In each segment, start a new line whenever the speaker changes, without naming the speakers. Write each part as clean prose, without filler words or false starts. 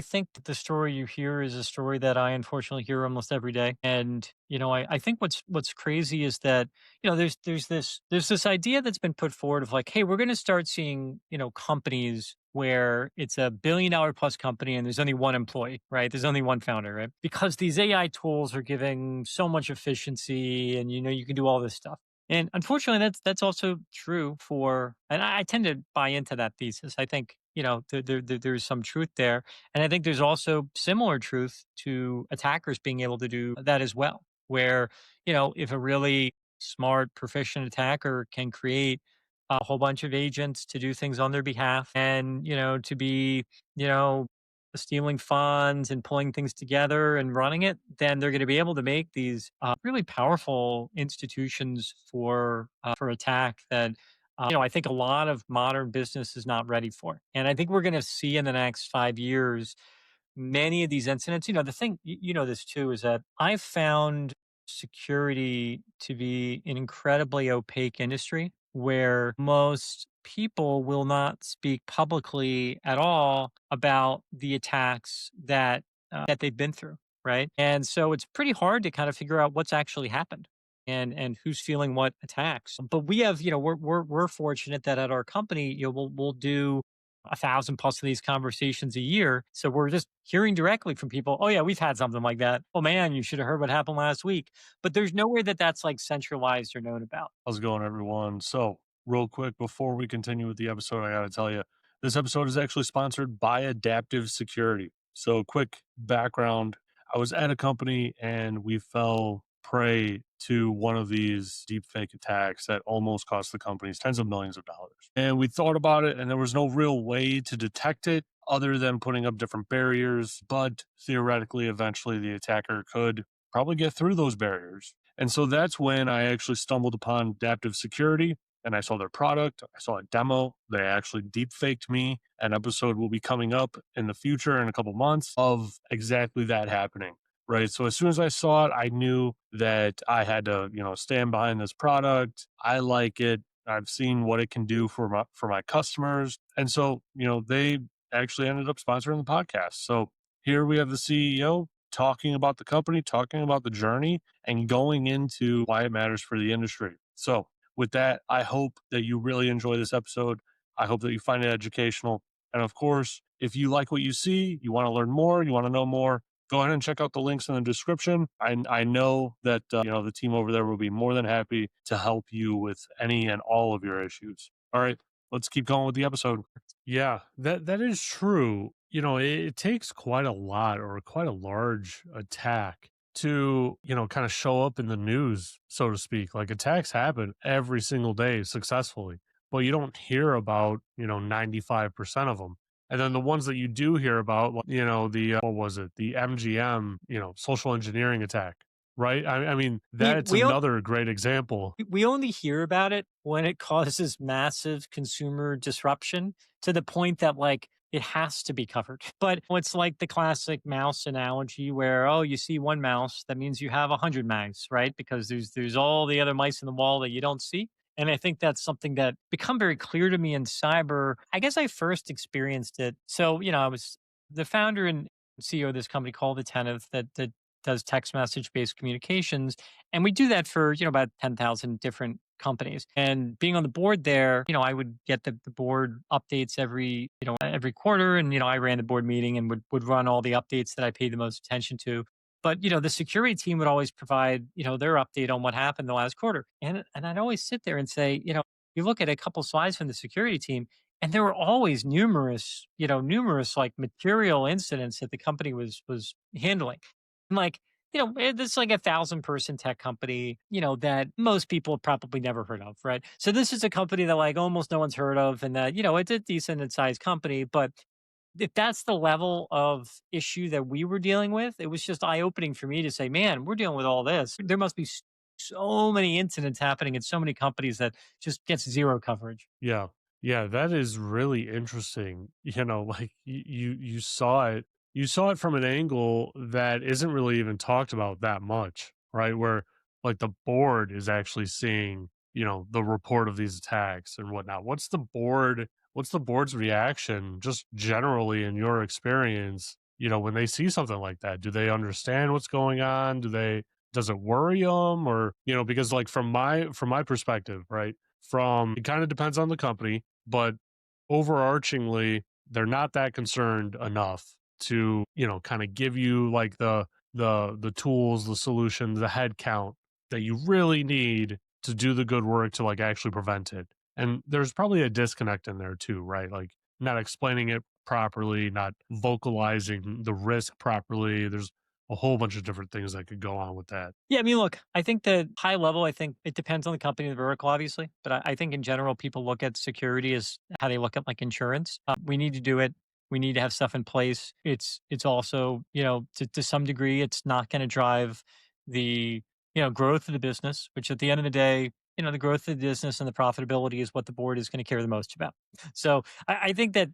think that the story you hear is a story that I unfortunately hear almost every day. And, I think what's crazy is that, there's this idea that's been put forward of like, hey, we're gonna start seeing, companies where it's $1 billion plus company and there's only one employee, right? There's only one founder, right? Because these AI tools are giving so much efficiency and you can do all this stuff. And unfortunately, that's also true and I tend to buy into that thesis. I think there's some truth there, and I think there's also similar truth to attackers being able to do that as well. Where if a really smart, proficient attacker can create a whole bunch of agents to do things on their behalf, and to be you know stealing funds and pulling things together and running it, then they're going to be able to make these really powerful institutions for attack that I think a lot of modern business is not ready for. And I think we're going to see in the next 5 years many of these incidents. The thing, this too, is that I've found security to be an incredibly opaque industry where most people will not speak publicly at all about the attacks that they've been through, right? And so it's pretty hard to kind of figure out what's actually happened and who's feeling what attacks. But we have, we're fortunate that at our company, we'll do 1,000 plus of these conversations a year. So we're just hearing directly from people. Oh yeah, we've had something like that. Oh man, you should have heard what happened last week. But there's nowhere that that's like centralized or known about.
How's it going, everyone? So, real quick, before we continue with the episode, I got to tell you, this episode is actually sponsored by Adaptive Security. So, quick background, I was at a company and we fell prey to one of these deepfake attacks that almost cost the companies tens of millions of dollars. And we thought about it, and there was no real way to detect it other than putting up different barriers. But theoretically, eventually, the attacker could probably get through those barriers. And so that's when I actually stumbled upon Adaptive Security and I saw their product. I saw a demo. They actually deep faked me. An episode will be coming up in the future in a couple months of exactly that happening. Right. So as soon as I saw it, I knew that I had to, stand behind this product. I like it. I've seen what it can do for my customers. And so, they actually ended up sponsoring the podcast. So here we have the CEO talking about the company, talking about the journey, and going into why it matters for the industry. So, with that, I hope that you really enjoy this episode. I hope that you find it educational. And of course, if you like what you see, you want to learn more, you want to know more, go ahead and check out the links in the description. I know that the team over there will be more than happy to help you with any and all of your issues. All right, let's keep going with the episode. Yeah, that is true. It takes quite a lot or quite a large attack to, kind of show up in the news, so to speak. Like attacks happen every single day successfully, but you don't hear about, 95% of them. And then the ones that you do hear about, like, what was it? The MGM, social engineering attack, right? I mean,
We
that's
we o-
another great example.
we only hear about it when it causes massive consumer disruption to the point that like it has to be covered. But it's like the classic mouse analogy where, oh, you see one mouse, that means you have 100 mice, right? Because there's all the other mice in the wall that you don't see. And I think that's something that become very clear to me in cyber. I guess I first experienced it. So, I was the founder and CEO of this company called Attentive that does text message based communications. And we do that for, about 10,000 different companies. And being on the board there, I would get the board updates every quarter. And, I ran the board meeting and would run all the updates that I paid the most attention to. But, the security team would always provide, their update on what happened the last quarter. And I'd always sit there and say, you look at a couple slides from the security team, and there were always numerous like material incidents that the company was handling. And like, this is like 1,000 person tech company, that most people have probably never heard of, right? So this is a company that like almost no one's heard of, and that it's a decent sized company. But if that's the level of issue that we were dealing with, it was just eye opening for me to say, man, we're dealing with all this. There must be so many incidents happening in so many companies that just gets zero coverage.
Yeah. Yeah, that is really interesting. Like you saw it. You saw it from an angle that isn't really even talked about that much, right? Where like the board is actually seeing, the report of these attacks and whatnot. What's the board's reaction just generally in your experience when they see something like that, do they understand what's going on? Does it worry them? Or, because like from my perspective, right? From it kind of depends on the company, but overarchingly, they're not that concerned enough to, kind of give you like the tools, the solutions, the head count that you really need to do the good work to like actually prevent it. And there's probably a disconnect in there too, right? Like not explaining it properly, not vocalizing the risk properly. There's a whole bunch of different things that could go on with that.
Yeah, I mean, look, I think that high level, I think it depends on the company, the vertical, obviously. But I think in general, people look at security as how they look at like insurance. We need to do it. We need to have stuff in place. It's also, to some degree, it's not going to drive the growth of the business. Which at the end of the day, the growth of the business and the profitability is what the board is going to care the most about. So I think that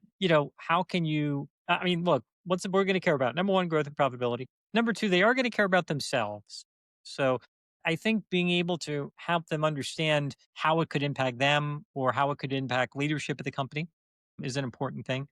how can you? I mean, look, what's the board going to care about? Number one, growth and profitability. Number two, they are going to care about themselves. So I think being able to help them understand how it could impact them or how it could impact leadership of the company is an important thing.